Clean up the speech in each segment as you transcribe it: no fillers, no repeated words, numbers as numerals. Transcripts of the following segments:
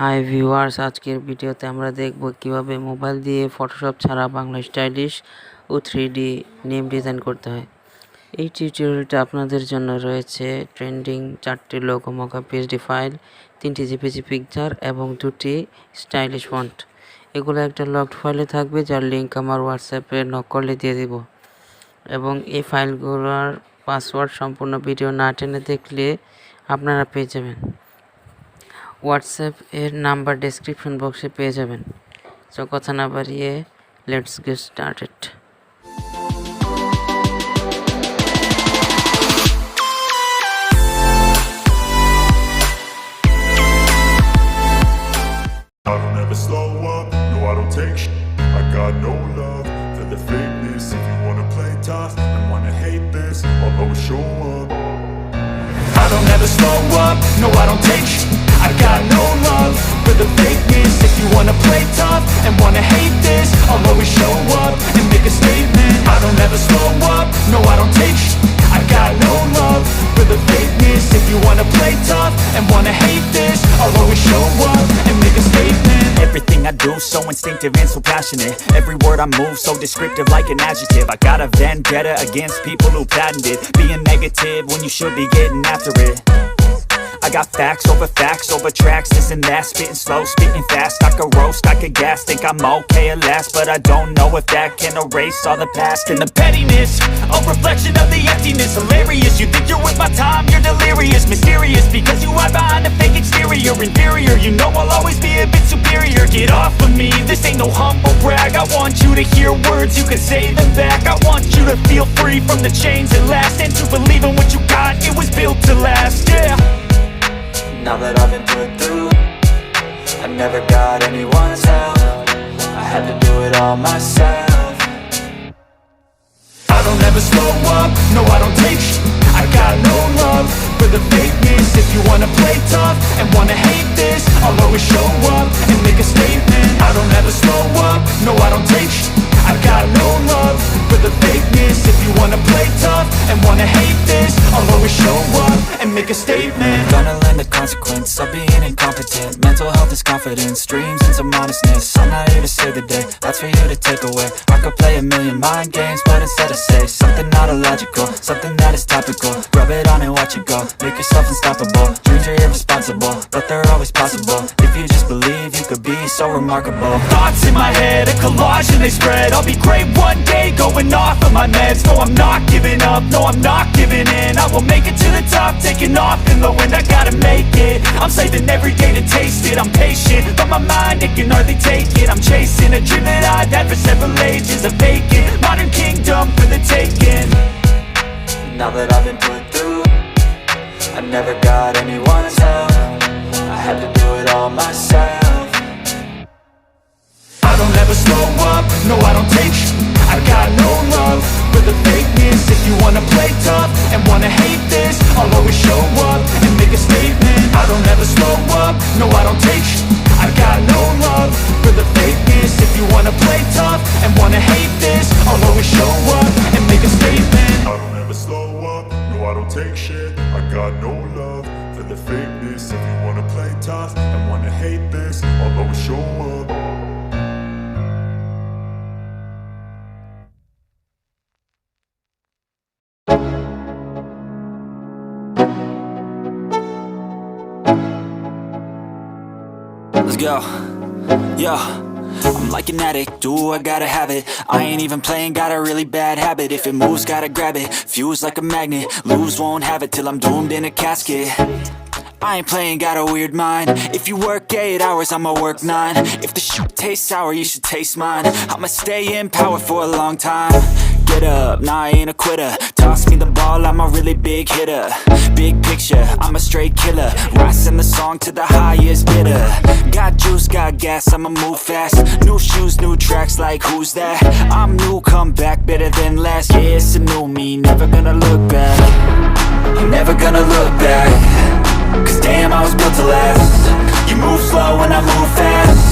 Hi viewers, আজকের ভিডিওতে আমরা দেখব কিভাবে মোবাইল দিয়ে ফটোশপ ছাড়া বাংলা স্টাইলিশ ও 3D নেম ডিজাইন করতে হয়। এই টিউটোরিয়ালটা আপনাদের জন্য রয়েছে ট্রেন্ডিং 4টি লোগো মকা পিএসডি ফাইল, 3টি জেপিজি পিকচার এবং 2টি স্টাইলিশ ফন্ট। এগুলো একটা লকড ফাইলে থাকবে, যার লিঙ্ক আমার হোয়াটসঅ্যাপে নক করলে দিয়ে দিব। এবং এই ফাইলগুলোর পাসওয়ার্ড সম্পূর্ণ ভিডিও না টেনে দেখলে আপনারা পেয়ে যাবেন। হোয়াটসঅ্যাপ এর নাম্বার ডেসক্রিপশন বক্সে পেয়ে যাবেন। সো কথা না বাড়িয়ে let's get started. I don't ever slow up, no I don't take shit. I got no love for the fakeness. If you wanna play tough and wanna hate this, I'll always show up. I don't ever slow up, no I don't take shit. I got no love for the fakeness. If you wanna play tough and wanna hate this, I'll always show up and make a statement. I don't ever slow up, no I don't take shit. I got no love for the fakeness. If you wanna play tough and wanna hate this, I'll always show up and make a statement. Everything I do so instinctive and so passionate. Every word I move so descriptive like an adjective. I got a vendetta against people who patented being negative when you should be getting after it. I got facts over tracks, this and that. Spitting slow, spitting fast. I could roast, I could gas. Think I'm okay at last, but I don't know if that can erase all the past. And the pettiness, a reflection of the emptiness. Hilarious, you think you're with my time, you're delirious. Mysterious, because you hide behind a fake exterior. Inferior, you know I'll always be a bit superior. Get off of me, this ain't no humble brag. I want you to hear words, you can say them back. I want you to feel free from the chains that last, and to believe in what you got, it was built to last, yeah. Now that I've been put through, I never got anyone's help. I had to do it all myself. I don't ever slow up, no I don't take shit. I got no love for the fakeness. If you wanna play tough and wanna hate this, I'll always show up and make a statement. I don't ever slow up, no I don't take shit. I got no love for the fakeness. If you wanna play tough and wanna hate this, I'll always show up and make a statement. Gonna learn the consequence of being incompetent. Mental health is confidence, dreams and some honestness. I'm not here to save the day, that's for you to take away. I could play a million mind games, but instead I say something not illogical, something that is topical. Rub it on and watch it go, make yourself unstoppable. Dreams are irresponsible, but they're always possible. If you just believe, you could be so remarkable. Thoughts in my head, a collage and they spread. I'll be great one day, going off of my meds. No, I'm not giving up, no, I'm not giving in. I will make it to the top, taking off in the wind. I gotta make it, I'm saving every day to taste it. I'm patient, but my mind, it can hardly take it. I'm chasing a dream that I've had for several ages. A vacant, modern kingdom for the taking. Now that I've been put through, I never got anyone's help. I had to do it all myself. I don't ever slow up, no I don't take shit. I got no love for the fakeness. If you wanna play tough and wanna hate this, I'll always show up and make a statement. I don't ever slow up, no I don't take shit. I got no love for the fakeness. If you wanna play tough and wanna hate this, I'll always show up and make a statement. I don't ever slow up, no I don't take shit. I got no love for the fakeness. If you wanna play tough and wanna hate this, I'll always show up. Let's go, yo. I'm like an addict, do I gotta have it. I ain't even playing, got a really bad habit. If it moves, gotta grab it, fuse like a magnet. Lose, won't have it till I'm doomed in a casket. I ain't playing, got a weird mind. If you work 8 hours, I'ma work 9. If the shit tastes sour, you should taste mine. I'ma stay in power for a long time. Get up, nah I ain't a quitter. Toss me the ball, I'm a really big hitter. Big picture, I'm a straight killer. Rising the song to the highest bidder. Got juice, got gas, I'ma move fast. New shoes, new tracks, like who's that? I'm new, come back, better than last. Yeah, it's a new me, never gonna look back. I'm never gonna look back, cause damn I was built to last. You move slow and I move fast,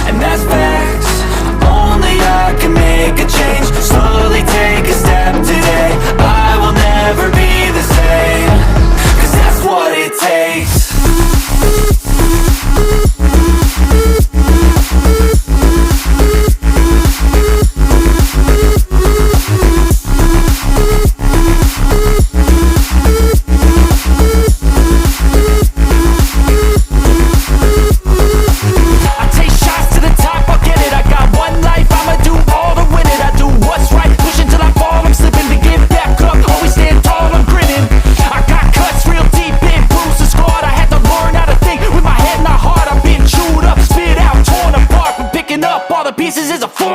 and that's facts. Only I can make a change. Slowly take a step today. I will never be the same, cause that's what it takes.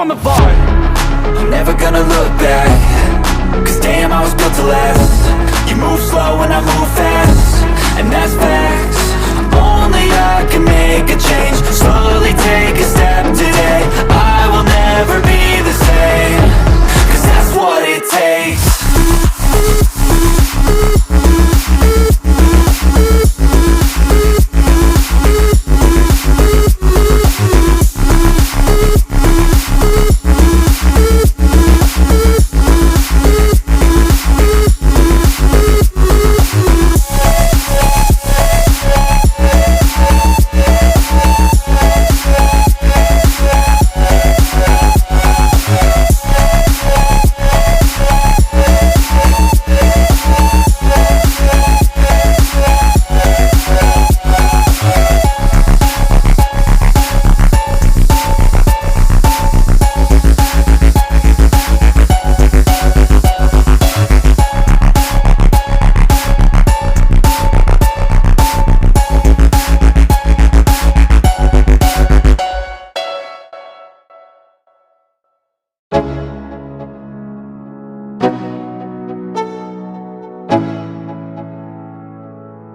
form of art. I'm never gonna look back, cause damn, I was built to last. You move slow and I move fast, and that's facts. Only I can make a change. Slowly take a step today. I will never be the same, cause that's what it takes.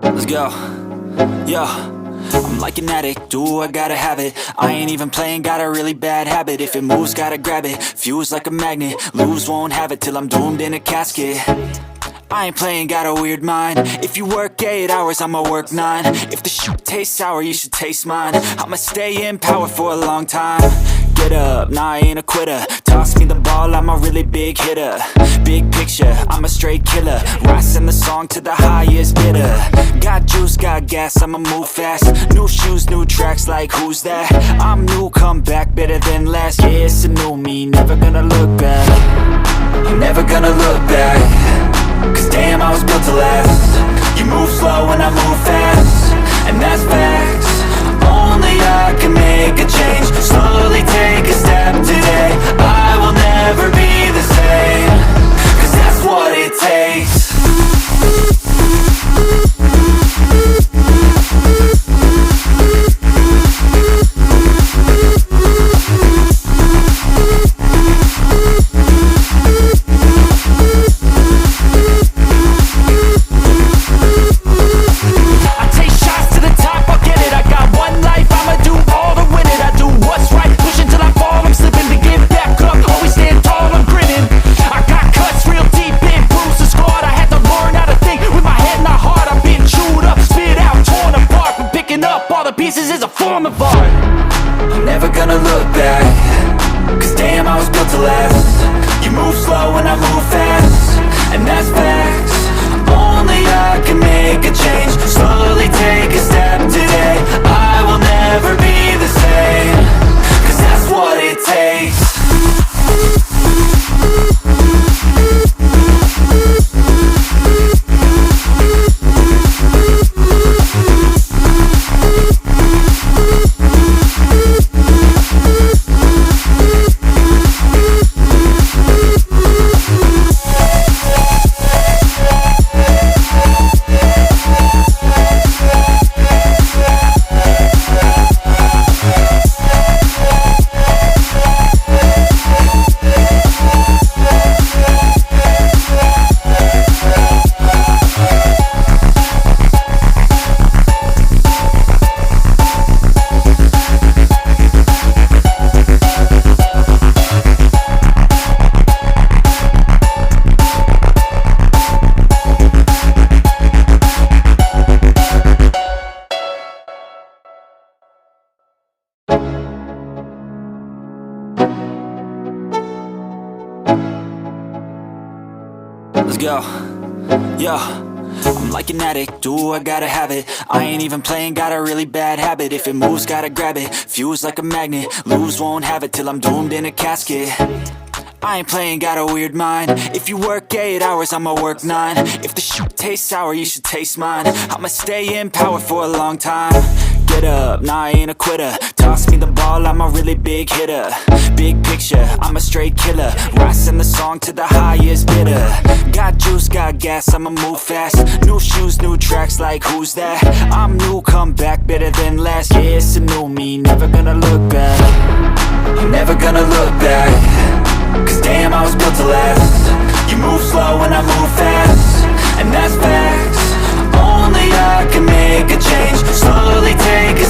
Let's go. Yo, I'm like an addict, do I gotta have it. I ain't even playing, got a really bad habit. If it moves, gotta grab it, fuse like a magnet. Lose, won't have it till I'm doomed in a casket. I ain't playing, got a weird mind. If you work 8 hours, I'ma work 9. If the shoot tastes sour, you should taste mine. I'ma stay in power for a long time. Get up, nah, I ain't a quitter. Toss me the ball, I'm a really big hitter. Big picture, I'm a straight killer. Rising the song to the highest bidder. Got juice, got gas, I'ma move fast. New shoes, new tracks, like who's that? I'm new, come back, better than last. Yeah, it's a new me, never gonna look back. I'm never gonna look back, cause damn, I was built to last. You move slow and I move fast, and that's facts. Only I can make a change. Slowly take a step today. I will never be the same, cause that's what it takes. Pieces is a form of art. I'm never gonna look back, cause damn, I was built to last. You move slow and I move fast, and that's facts. Only I can make a change. Slowly take a step today. I will never be the same, cause that's what it takes. Let's go. Yo, I'm like an addict, do I gotta have it. I ain't even playing, got a really bad habit. If it moves, gotta grab it, fuse like a magnet. Lose, won't have it till I'm doomed in a casket. I ain't playing, got a weird mind. If you work 8 hours, I'ma work 9. If the shoot tastes sour, you should taste mine. I'ma stay in power for a long time. Get up, nah, I ain't a quitter. Toss me the ball, I'm a really big hitter. Big picture, I'm a straight killer. Rising the song to the highest bidder. Got juice, got gas, I'ma move fast. New shoes, new tracks, like who's that? I'm new, come back, better than last. Yeah, it's a new me, never gonna look back. I'm never gonna gonna look back, cause damn, I was built to last. You move slow and I move fast, and that's facts. Only I can make a change, slowly take a